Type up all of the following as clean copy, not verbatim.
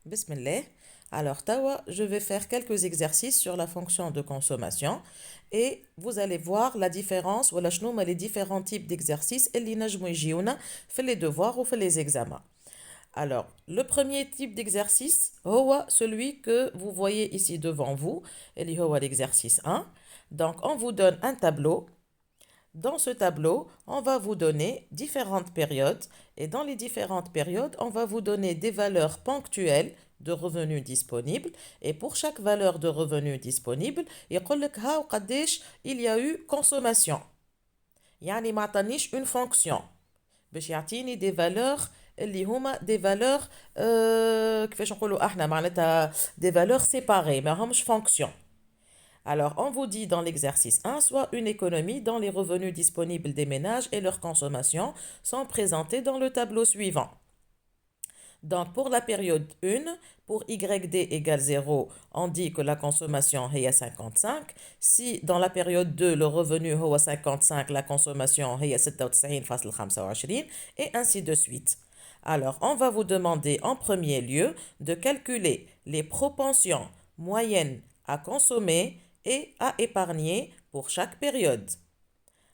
Bismillah. Alors, Tawa, je vais faire quelques exercices sur la fonction de consommation et vous allez voir la différence ou les différents types d'exercices اللي نجموا يجيونا في les devoirs ou في les examens. Alors, le premier type d'exercice, هو celui que vous voyez ici devant vous, اللي هو l'exercice 1. Donc, on vous donne un tableau. Dans ce tableau, on va vous donner différentes périodes et dans les différentes périodes, on va vous donner des valeurs ponctuelles de revenus disponibles et pour chaque valeur de revenus disponible, يقول لك ها وقديش il y a eu consommation. يعني ما عطانيش une fonction باش يعطيني des valeurs اللي هما des valeurs كيفاش نقولوا احنا معناتها des valeurs séparées ما همش fonction. Alors, on vous dit dans l'exercice 1, soit une économie dont les revenus disponibles des ménages et leur consommation sont présentés dans le tableau suivant. Donc, pour la période 1, pour YD égale 0, on dit que la consommation est à 55. Si dans la période 2, le revenu est à 55, la consommation est à 96,25 et ainsi de suite. Alors, on va vous demander en premier lieu de calculer les propensions moyennes à consommer et à épargner pour chaque période.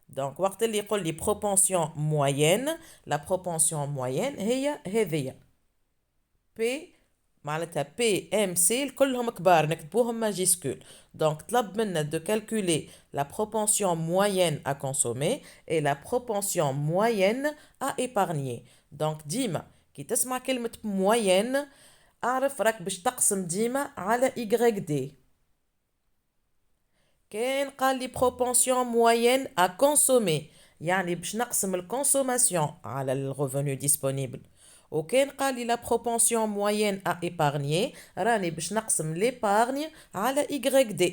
Donc, وقت اللي يقول لي propension moyenne, la propension moyenne هي هذية. P معناتها P, M, C كلهم كبار نكتبوهم ماجيسكول. Donc, طلب منا de calculer la propension moyenne à consommer et la propension moyenne à épargner. Donc, ديما كي تسمع كلمة moyenne أعرف راك باش تقسم ديما على YD. كان قال لي propension moyenne à consommer يعني باش نقسم الكونسوماسيون على الريفونو ديسپونيبل وكان قال لي la propension moyenne à épargner راني باش نقسم l'épargne على YD.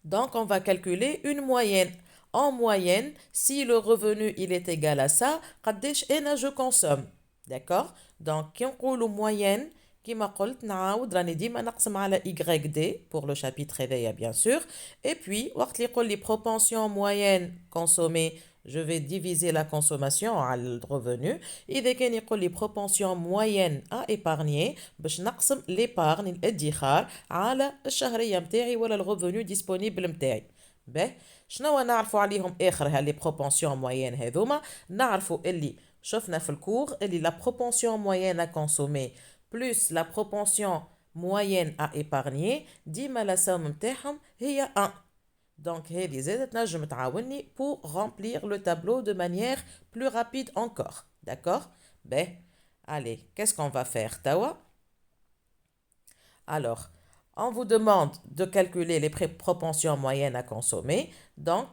Donc on va calculer une moyenne. En moyenne, si le revenu il est égal à ça, قداش انا je consomme. D'accord? Donc كي نقولوا moyenne كما قلت نعاود راني ديما نقسم على YD pour le chapitre réveil bien sûr. Et puis وقت اللي يقول لي propension moyenne consommée, je vais diviser la consommation على le revenu. إذا كان يقول لي propension moyenne à épargner باش نقسم l'épargne الادخار على الشهرية متاعي ولا الرevenu disponible متاعي. به شنو نعرفوا عليهم اخر هاللي propension moyenne هذوما نعرفوا اللي شفنا في الكور اللي la propension moyenne à consommer plus la propension moyenne à épargner ديما la somme متاعهم هي 1. Donc هذه زادت نجم تعاوني pour remplir le tableau de manière plus rapide encore. D'accord? Ben, allez, qu'est-ce qu'on va faire توا? Alors, on vous demande de calculer les propensions moyennes à consommer. Donc,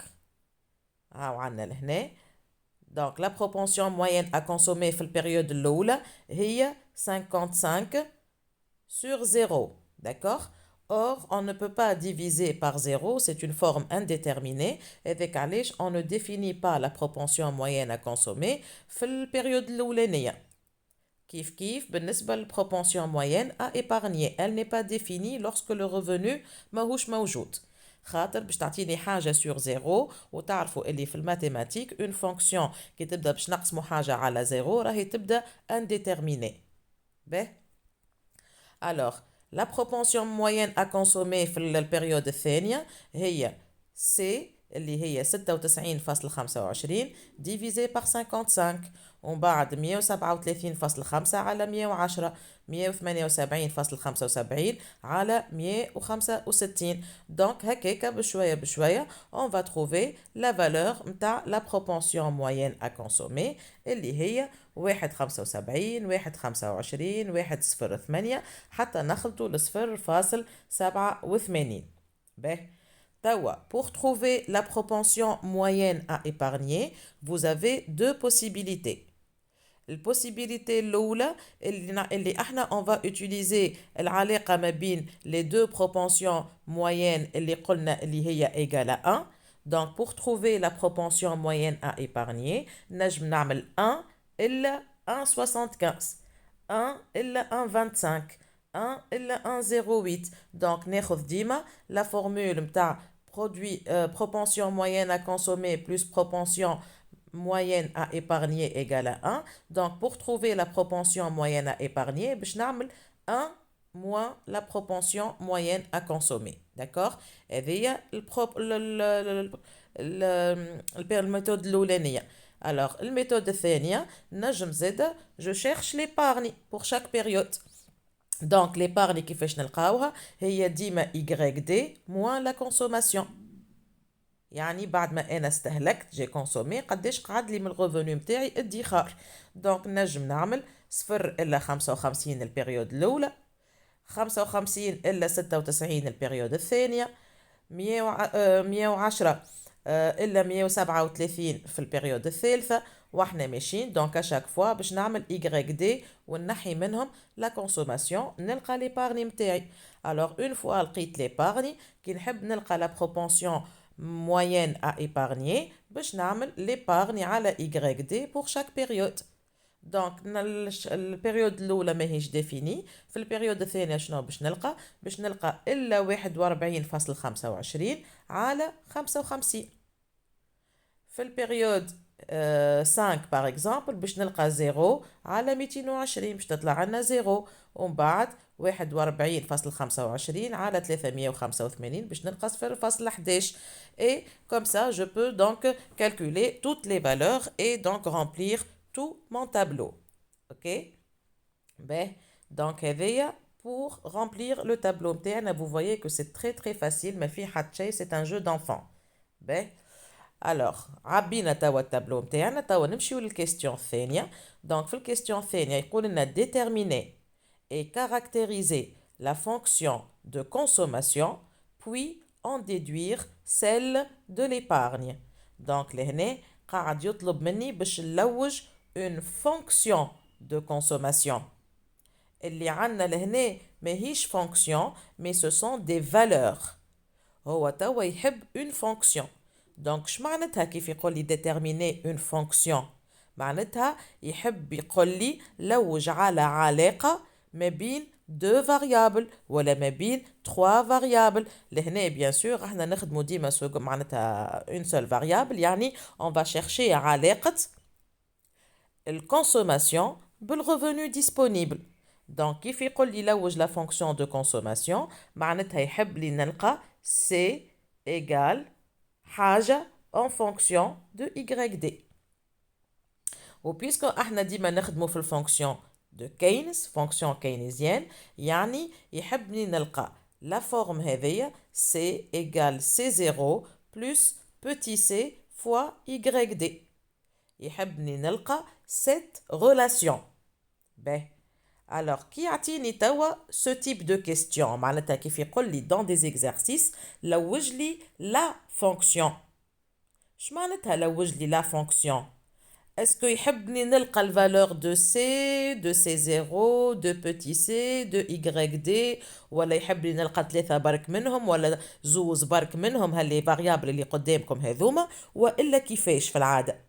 donc la propension moyenne à consommer في البériode الأولى هي 55 sur 0. D'accord? Or, on ne peut pas diviser par 0, c'est une forme indéterminée. Avec علاش on ne définit pas la propension moyenne à consommer في البériode الأولانية. Kif kif, بالنسبة propension moyenne à épargner. Elle n'est pas définie lorsque le revenu ماهوش موجود. خاطر باش تعطيني حاجة sur 0 وتعرفوا اللي في الماتيماتيك une fonction كي تبدا باش نقسموا حاجة على 0 راهي تبدا indéterminée. به Alors, la propension moyenne à consommer في البريود الثانية هي C اللي هي 96.25 divisé par 55 ومن بعد 137.5 على 110 178.75 على 165. Donc هكاكا بشوية بشوية on va trouver la valeur متاع la propension moyenne à consommer اللي هي 1.75 1.25 1.08 حتى نخلطوا ل 0.87. به pour trouver la propension moyenne à épargner, vous avez deux possibilités. La possibilité الأولى اللي احنا on va utiliser العلاقة ما بين les deux propensions moyennes اللي قلنا اللي هي égale à 1. Donc pour trouver la propension moyenne à épargner, نجم نعمل 1 إلا 1.75 1 إلا 1.25 1 إلا 1.08. Donc ناخذ ديما la formule متاع propension moyenne à consommer plus propension moyenne à épargner égale à 1. Donc, pour trouver la propension moyenne à épargner, باش نعمل 1 moins la propension moyenne à consommer. D'accord? هذه الميثود الأولانية. Alors, la méthode الثانية, نجم زادة, je cherche l'épargne pour chaque période. Donc, l'épargne كيفاش نلقاوها هي ديما YD moins la consommation. يعني بعد ما انا استهلكت جي كونسومي قداش قعد لي من الريفوني نتاعي ادخار. دونك نجم نعمل 0 الا 55 البيريود الاولى، 55 الا 96 البيريود الثانيه، 110 الا 137 في البيريود الثالثه، واحنا ماشيين. دونك اشاك فوا باش نعمل اي دي ونحي منهم لا كونسوماسيون نلقى ليبارني نتاعي. الوغ اون فوا لقيت ليبارني كي نحب نلقى لا بروبونسيون moyenne à épargner باش نعمل l'épargne على YD pour chaque période. دونك البيريود الاولى ماهيش ديفيني. في البيريود الثانيه شنو باش نلقى الا 41.25 على 55. في البيريود 5 باغ اكزومبل باش نلقى 0 على 220 باش تطلع لنا 0، ومن بعد 41.25 على 385 باش نلقى 0.11. Et comme ça, je peux donc calculer toutes les valeurs et donc remplir tout mon tableau. Ok? Ben, donc, pour remplir le tableau متاعنا, vous voyez que c'est très très facile. ما في حد شيء, c'est un jeu d'enfant. Ben, alors, عبينا توا التابلو متاعنا. توا نمشيو للكيستيون الثانية. Donc, في الكيستيون الثانية يقول لنا déterminer et caractériser la fonction de consommation, puis en déduire celle de l'épargne. Donc, لهنا قاعد يطلب مني باش نلوج une fonction de consommation. اللي عنا لهنا ماهيش fonction, mais ce sont des valeurs. هو توا يحب une fonction. Donc, شو معناتها كيف يقول لي déterminer une fonction؟ معناتها يحب يقول لي لوج على علاقة ما بين دو فاريابل ولا ما بين 3 فاريابل. لهنا بيان سور احنا نخدمو ديما معناتها اون سول فاريابل، يعني اون با شيرشي علاقة الكونسوماسيون بالريفونو ديسپونيبل. دونك كيف يقول لي لوج لا فونكسيون دو كونسوماسيون معناتها يحب لي نلقى سي ايغال حاجة en fonction de YD. وبيسكو احنا ديما نخدمو في الفونكسيون de Keynes, fonction keynésienne, يعني يحبني نلقى la forme هذية C égale C0 plus petit c fois YD. يحبني نلقى cette relation. Ben, alors كي يعطيني توا ce type de question معناتها كيف يقول لي dans des exercices لوج لي la fonction. شو معناتها لوج لي la fonction؟ Est-ce que يحبني نلقى الفالور دو سي دو سي زيرو دو بوتي سي دو YD، ولا يحبني نلقى 3 برك منهم ولا زوز برك منهم هاللي فاريابل اللي قدامكم هذوما، والا كيفاش في العاده؟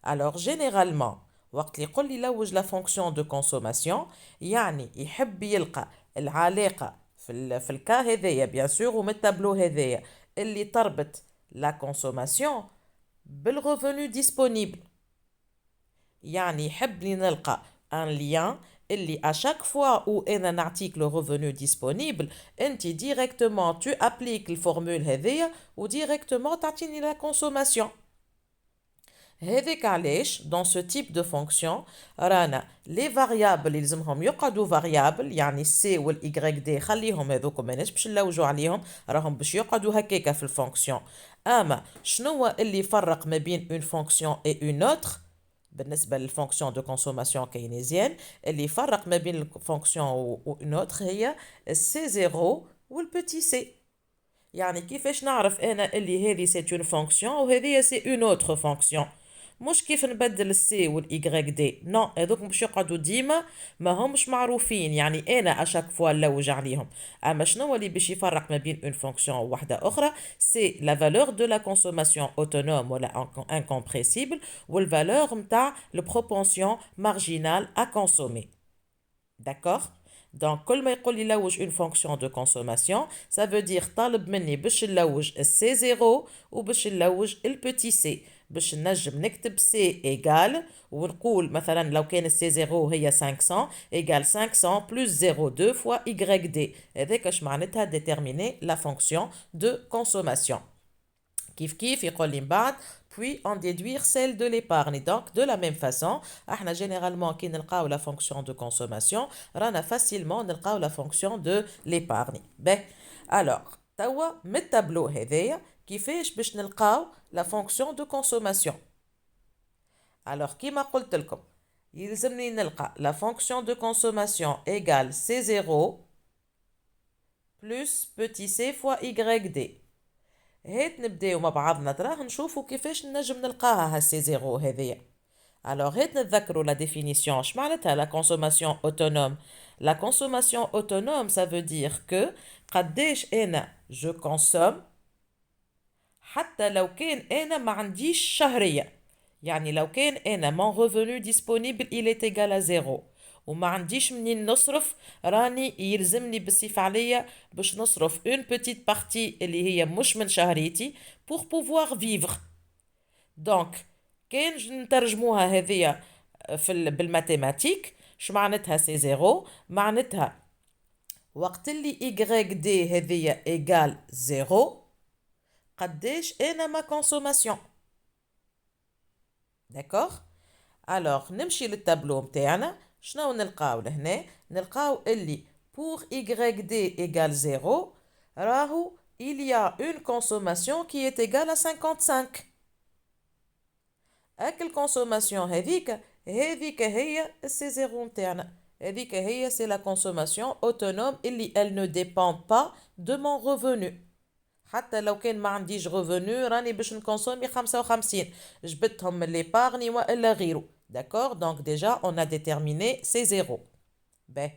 alors généralement وقت اللي يقول لي لوج لا فونكسيون دو كونسوماسيون يعني يحب يلقى العلاقه في الكا هذايا بيان سور ومن التابلو هذايا اللي تربط لا كونسوماسيون بالريفونو ديسپونيبل. يعني يحب لي نلقى ان ليان اللي à chaque fois où انا نعطيك لو ريفونو ديسپونيبل انت ديريكتومون تو ابليك الفورمول هذيا وديريكتومون تعطيني لا كونسوماسيون. هذاك علاش دون سو تيب دو فونكسيون رانا لي فاريابل اللي لازمهم يقعدوا فاريابل، يعني سي والاي دي خليهم هذوك ماناش باش نلوجوا عليهم، راهم باش يقعدوا هكاكا في الفونكسيون. اما شنو اللي يفرق ما بين اون فونكسيون اي اون اوتر بالنسبه للفونكسيون دو كونسوماسيون كينيزيان؟ اللي يفرق ما بين الفونكسيون واون اوتر هي السي زيرو والبوتي سي. يعني كيفاش نعرف انا اللي هذه سي اون فونكسيون وهذه سي اون اوتر فونكسيون؟ مش كيف نبدل السي والاي دي، نو هذوك باش يقعدوا ديما ما همش معروفين، يعني انا اشاك فوا نلوج عليهم. اما شنو اللي باش يفرق ما بين اون فونكسيون وواحده اخرى؟ سي لا فالور دو لا كونسوماسيون اوتونوم ولا انكمبريسيبل والفالور نتاع لو بروبونسيون مارجينال ا كونسومي. داكوغ؟ دونك كل ما يقول لي لوج اون فونكسيون دو كونسوماسيون ça veut dire طالب مني باش نلوج السي زيرو وباش نلوج البوتي سي. باش نجم نكتب سي إيجال ونقول مثلا لو كان السي زيرو هي 500 إيجال 500 بلس 0 2 فوا إيغريك دي. هذاك اش معناتها déterminer la fonction de consommation. كيف كيف يقول لي من بعد puis en déduire celle de l'épargne. Donc de la même façon احنا généralement كي نلقاو la fonction de consommation رانا facilement نلقاو la fonction de l'épargne. باهي alors توا من التابلو هذايا كيفاش باش نلقاو la fonction de consommation. alors كيما قلت لكم يلزمني نلقى la fonction de consommation égale C0 plus petit c fois YD. هات نبداو مع بعضنا تراه نشوفوا كيفاش نجم نلقاها هالسي زيرو هذيا. alors هات نتذكروا la définition اش معناتها la consommation autonome. la consommation autonome ça veut dire que قداش انا je consomme حتى لو كان انا ما عنديش شهرية. يعني لو كان انا mon revenu disponible il est égal à 0 وما عنديش منين نصرف راني يلزمني بالصفة عليا باش نصرف une petite partie اللي هي مش من شهريتي pour pouvoir vivre. donc كان نترجموها هذيا بالماتيماتيك ش معناتها سي زيرو معناتها وقت اللي y دي هذيا égal 0 قداش انا ما consommation. d'accord alors نمشي للتابلو متاعنا شنو نلقاو لهنا نلقاو اللي pour YD égale 0 راهو il y a une consommation qui est égale à 55. اكل consommation هذيك هي السي زيرو متاعنا. هذيك هي c'est la consommation autonome اللي elle ne dépend pas de mon revenu. حتى لو كان ما عنديش revenu راني باش نكونسومي 55 جبتهم من l'épargne والا غيره. d'accord donc déjà on a déterminé C0. باهي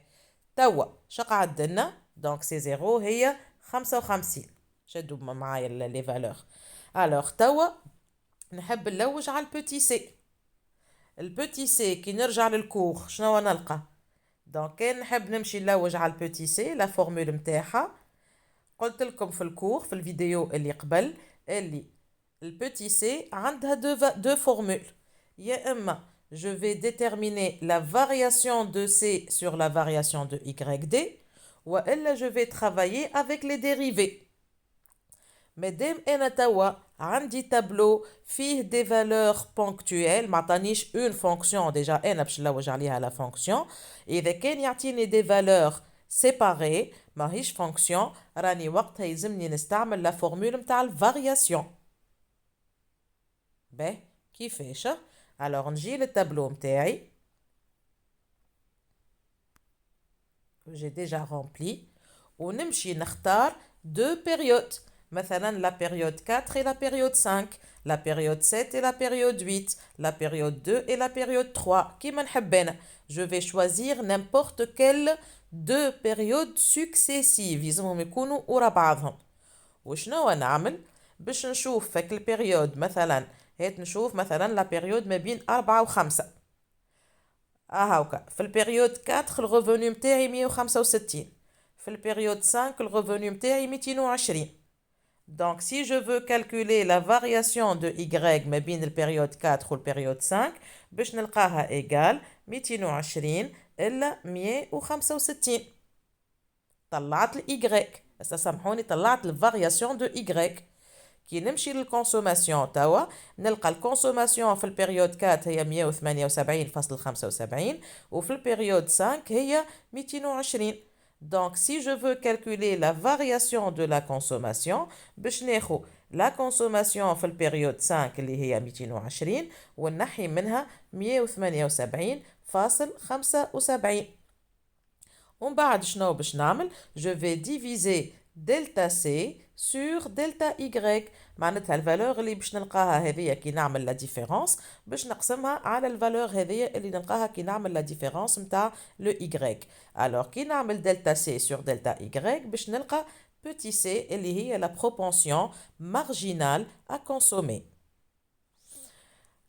توا شقعد لنا donc C0 هي 55. شدوا معايا لي فالور. alors توا نحب نلوج على البوتي سي. البوتي سي كي نرجع للكور شنو نلقى donc كان نحب نمشي نلوج على البوتي سي لا فورمول نتاعها قلت لكم في الكور في الفيديو اللي قبل اللي البوتي سي عندها deux formules. يا اما je vais déterminer la variation de C sur la variation de YD ou elle je vais travailler avec les dérivés. مادام انا توا عندي تابلو فيه des valeurs ponctuelles ما عطانيش une fonction déjà انا باش نلوج عليها la fonction. اذا كان يعطيني des valeurs séparées ماهيش fonction راني وقتها يلزمني نستعمل la formule متاع الفارياسيون. باهي كيفاش alors نجي للتابلو متاعي j'ai déjà rempli ونمشي نختار deux périodes مثلا la période 4 et la période 5 la période 7 et la période 8 la période 2 et la période 3 كيما نحب انا je vais choisir n'importe quelle deux périodes successives يلزمهم يكونوا ورا بعضهم. وشنو نعمل باش نشوف فك البيريود مثلا هات نشوف مثلا لا بيريود ما بين 4 و 5 هاوكا في البيريود 4 الريفوني متاعي 165 في البيريود 5 الريفوني متاعي 220. donc si je veux calculer la variation de y ما بين البيريود 4 والبيريود 5 باش نلقاها égal 220 إلا 165. طلعت ال y بس سامحوني طلعت الفارياسيون دو y. كي نمشي للكونسوماسيون توا نلقى الكونسوماسيون في البيريود 4 هي 178.75 وفي البيريود 5 هي 220. donc si je veux calculer la variation de la consommation باش ناخو la consommation في البيريود 5 اللي هي 220 ونحي منها 178.75. ومن بعد شنو باش نعمل je vais diviser delta C sur delta Y معناتها الفالور اللي باش نلقاها هذيا كي نعمل لا ديفيرونس باش نقسمها على الفالور هذيا اللي نلقاها كي نعمل لا ديفيرونس نتاع لو Y. alors كي نعمل delta C sur delta Y باش نلقى petit c اللي هي la propension marginale à consommer.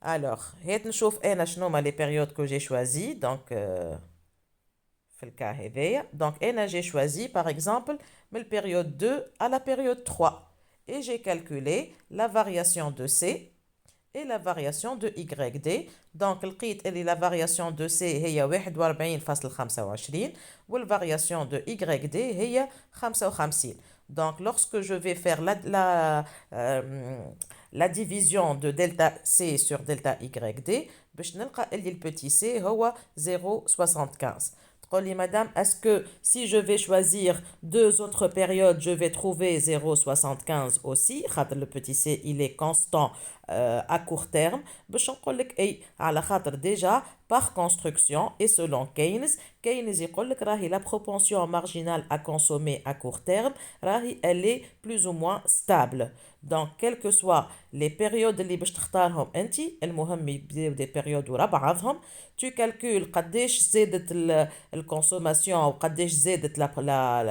alors هات نشوف انا شنو ما لي بيريود كو جي شوازي donc في الكا هذايا donc انا j'ai choisi par exemple من période 2 à la période 3 et j'ai calculé la variation de C et la variation de YD. Donc, la variation de C est 41,25 ou la variation de YD est 55. Donc, lorsque je vais faire la division de delta C sur delta YD, باش نلقى اللي le petit c هو 0,75. Madame, est-ce que si je vais choisir deux autres périodes, je vais trouver 0,75 aussi? Le petit c, il est constant à court terme. Déjà, par construction et selon Keynes, la propension marginale à consommer à court terme, elle est plus ou moins stable. Donc, quelles que soient les périodes اللي باش تختارهم انت المهم يبداو des périodes ورا بعضهم tu calcules قداش زادت الكونسوماسيون وقداش زادت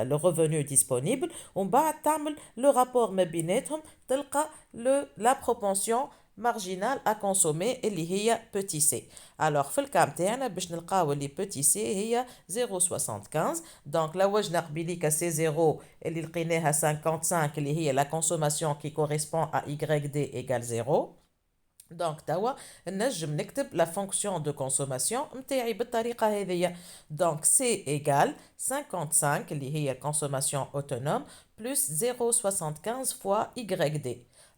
le revenu disponible ومن بعد تعمل le rapport ما بيناتهم تلقى la propension marginale à consommer اللي هي petit c. Alors في الكام تاعنا باش نلقاو اللي petit c هي 0,75. Donc la وجنا قبيليك c'est 0 اللي لقيناها 55 اللي هي la consommation qui correspond à YD égale 0. Donc توا نجم نكتب la fonction de consommation متاعي بالطريقة هذية. Donc C égale 55 اللي هي consommation autonome plus 0,75 fois YD.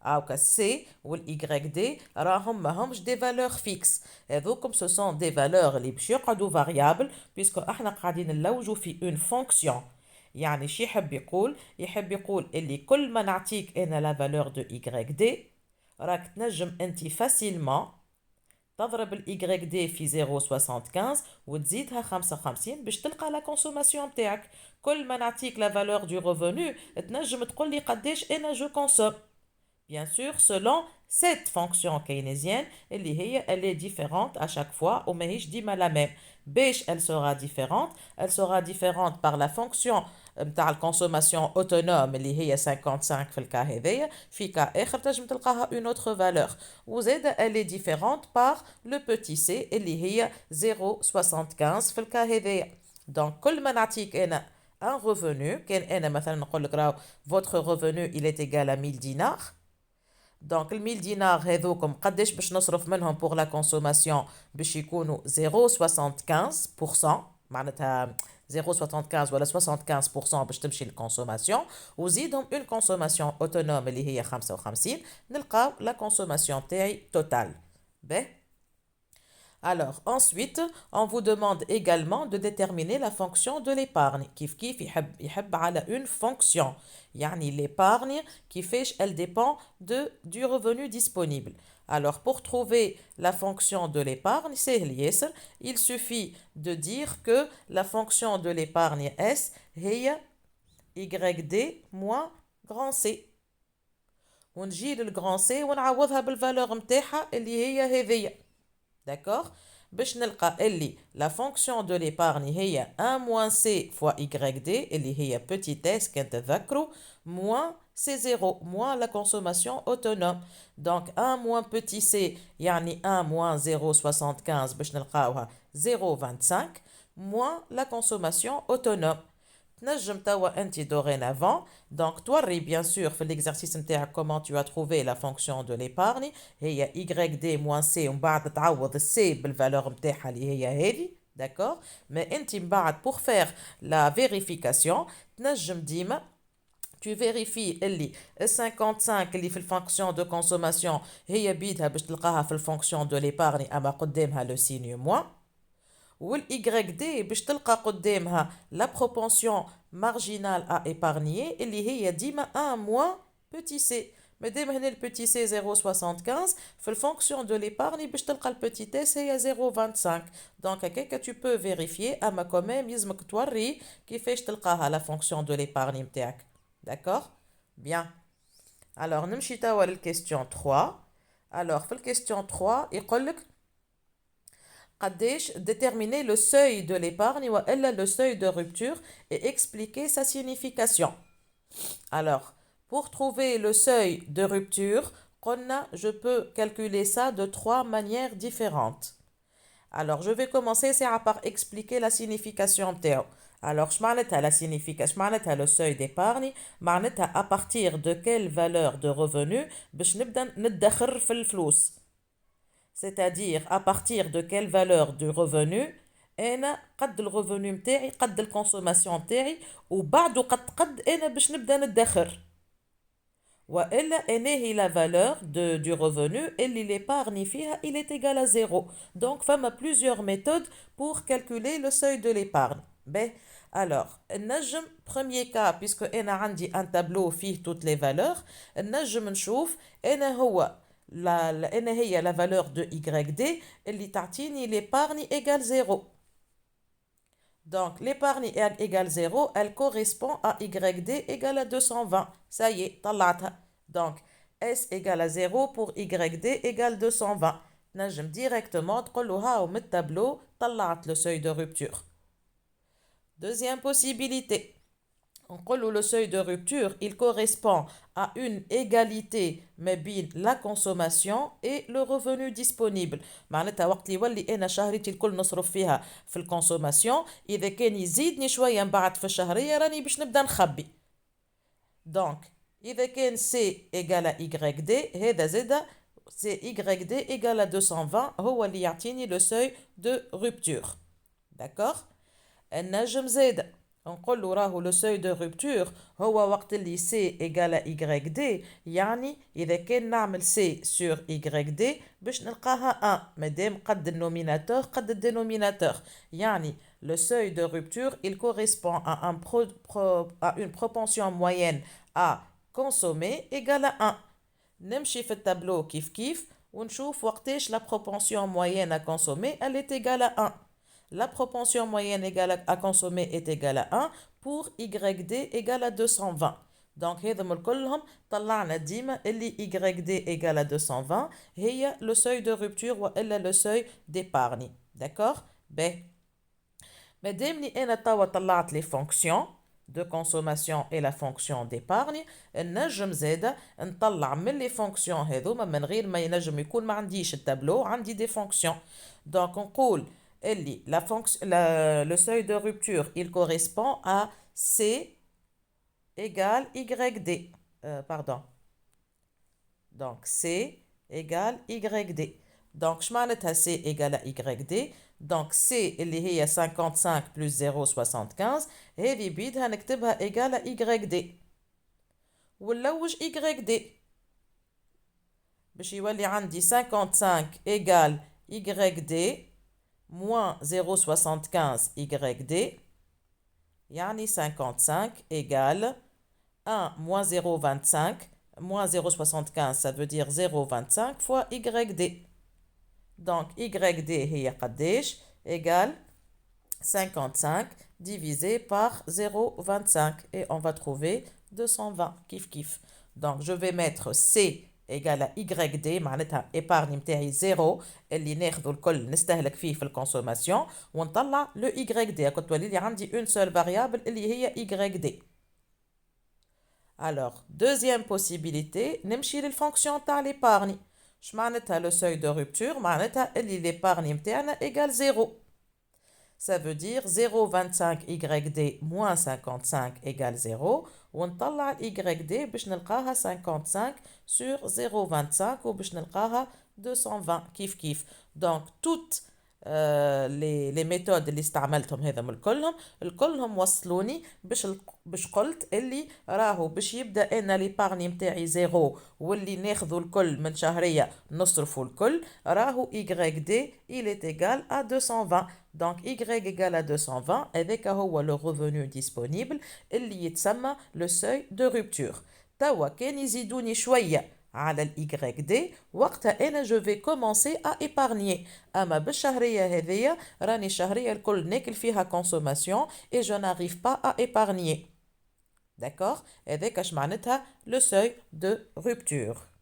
Alors C ou YD راهم ماهمش des valeurs fixes. هذوكم ce sont des valeurs اللي باش يقعدوا variables puisque احنا قاعدين نلوجوا في une fonction. يعني شي يحب يقول اللي كل ما نعطيك انا la valeur de YD راك تنجم انت فاسيلمون تضرب الاي دي في 0.75 وتزيدها 55 باش تلقى لا كونسوماسيون نتاعك. كل ما نعطيك لا فالور دو ريفونو تنجم تقول لي قداش انا جو كونسوم. Bien sûr, selon cette fonction keynésienne, elle est différente à chaque fois, ou ماهيش ديما la même. باش elle sera différente. Elle sera différente par la fonction نتاع الكونسوماسيون autonome اللي هي 55 في الكا هذايا. في كا آخر تنجم تلقاها une autre valeur. وزادة elle est différente par le petit c اللي هي 0.75 في الكا هذايا. Donc كل ما نعطيك أنا un revenu, كان أنا مثلا نقول لك راهو votre revenu il est égal à 1000 dinars. Donc, le 1000 dinars هذوكم قداش باش نصرف منهم pour la consommation باش يكونوا 0.75%. معناتها 0.75 ولا 75% باش تمشي للكونسوماسيون وزيدهم une consommation autonome اللي هي 55 نلقاو la consommation تاعي total. باهي. Alors, ensuite, on vous demande également de déterminer la fonction de l'épargne. كيف يحب على une fonction. يعني l'épargne elle dépend du revenu disponible. Alors, pour trouver la fonction de l'épargne, il suffit de dire que la fonction de l'épargne S est YD moins grand C. ونجي للغران C ونعوضها بالفالور متاعها اللي هي هذية. D'accord? باش نلقى اللي la fonction de l'épargne هي 1 moins C fois YD اللي هي petit s كان تذكروا moins C0 moins la consommation autonome. Donc 1 moins petit c يعني 1 moins 0,75 باش نلقاوها 0,25 moins la consommation autonome. تنجم توا انت dorénavant donc توري bien sûr في l'exercice نتاعك comment tu as trouvé la fonction de l'épargne هي YD moins C ومن بعد تعوض C بالفالور نتاعها اللي هي هذه. d'accord mais انت من بعد pour faire la vérification تنجم ديما tu vérifies اللي 55 اللي في الفونكسيون دو كونسوماسيون هي بيدها باش تلقاها في الفونكسيون دو l'épargne اما قدامها لو سينيو موان والاي دي باش تلقى قدامها لا بروبونسيون مارجينال ا ايبارنيي اللي هي ديما 1 موان بوتي سي. مادام هنا البوتي سي 0.75 في الفونكسيون دو l'épargne باش تلقى البوتي اس هي 0.25. دونك هكاك tu peux vérifier اما كوميم يلزمك توري كيفاش تلقاها لا فونكسيون دو l'épargne نتاعك. D'accord? Bien. Alors نمشي توا للكيستيون 3. Alors في الكيستيون 3 يقولك قداش déterminer le seuil de l'épargne ou le seuil de rupture et expliquer sa signification. Alors, pour trouver le seuil de rupture, je peux calculer ça de 3 manières différentes. Alors, je vais commencer par expliquer la signification تاعو. Alors, شمعناتها la signification, شمعناتها le seuil d'épargne, معناتها à partir de quelle valeur de revenu باش نبدا ندخر في الفلوس. c'est-à-dire à partir de quelle valeur du revenu انا قد الريفوني متاعي قد الكونسوماسيون متاعي وبعده قد انا باش نبدا ندخر والا انا هي لا valeur du revenu اللي l'épargne فيها il est égal à zéro. Donc فما plusieurs méthodes pour calculer le seuil de l'épargne. Ben, alors النجم premier cas puisque انا عندي un tableau فيه toutes les valeurs النجم نشوف انا هو انا هي la valeur de YD اللي تعطيني l'épargne égale 0. Donc, l'épargne égale 0, elle correspond à YD égale à 220. Ça y est, طلعتها. Donc, S égale à 0 pour YD égale 220. نجم directement تقول له هاو من التابلو طلعت le seuil de rupture. Deuxième possibilité. On dit le seuil de rupture, il correspond à une égalité بين la consommation et le revenu disponible. معناتها وقت اللي يولي انا شهريتي الكل نصرف فيها في الكونسوماسيون اذا كان يزيدني شويه من بعد في الشهريه راني باش نبدا نخبي. دونك اذا كان سي ايغال اي دي هذا زاده سي اي دي ايغال 220 هو اللي يعطيني لو سوي دو رupture. داكوغ. النجم زاده نقول له راهو لو سوي دو رupture هو وقت اللي سي ايغال اي دي يعني اذا كان نعمل سي سور اي دي باش نلقاها 1 مادام قد النوميناتور قد الدينوميناتور يعني le seuil de rupture il correspond à une propension moyenne à consommer égale à 1. نمشي في التابلو كيف ونشوف وقتاش la propension moyenne à consommer elle est égale à 1. La propension moyenne à consommer est égale à 1 pour YD égale à 220. Donc, هذم الكلهم طلعنا ديما اللي YD égale à 220 هي le seuil de rupture وإلا le seuil d'épargne. D'accord? Ben, مادامني أنا توا طلعت les fonctions de consommation et la fonction d'épargne نجم زاده نطلع من les fonctions هذوما من غير ما ينجم يكون ما عنديش التابلو عندي des fonctions. Donc, نقول le seuil de rupture, il correspond à C égale YD. Pardon. Donc, C égale YD. Donc, je m'arrête C égale à YD. Donc, C, اللي هي 55 plus 0,75. هذه بيدها نكتبها égale à YD. ونلوج YD. باش يولي عندي 55 égale YD. moins 0,75 YD, يعني 55 égale 1 moins 0,25, moins 0,75 ça veut dire 0,25 fois YD. Donc YD هي قداش égale 55 divisé par 0,25 et on va trouver 220 kif. Donc je vais mettre C égale à YD معناتها épargne متاعي 0 اللي ناخذ الكل نستهلك فيه في الكونسوماسيون ونطلع لو YD كنت تولي لي عندي une seule variable اللي هي YD. Alors deuxième possibilité نمشي للفونكسيون تاع l'épargne. اش معناتها لو seuil de rupture معناتها اللي l'épargne متاعنا égale 0. Ça veut dire 0,25 YD moins 55 égale 0. ونطلع YD باش نلقاها 55 sur 0,25 وباش نلقاها 220 كيف. Donc toutes les méthodes اللي استعملتهم هذم الكلهم وصلوني باش قلت اللي راهو باش يبدا انا ليبارني متاعي زيرو واللي ناخذوا الكل من شهريه نصرفوا الكل راهو YD il est égal à 220. Donc Y égale à 220 هذاك هو le revenu disponible اللي يتسمى le seuil de rupture. توا كان يزيدوني شويه على ال YD وقتها أنا je vais commencer à épargner. أما بالشهرية هذية راني الشهرية الكل ناكل فيها consommation et je n'arrive pas à épargner. D'accord? هذاك اش معناتها le seuil de rupture.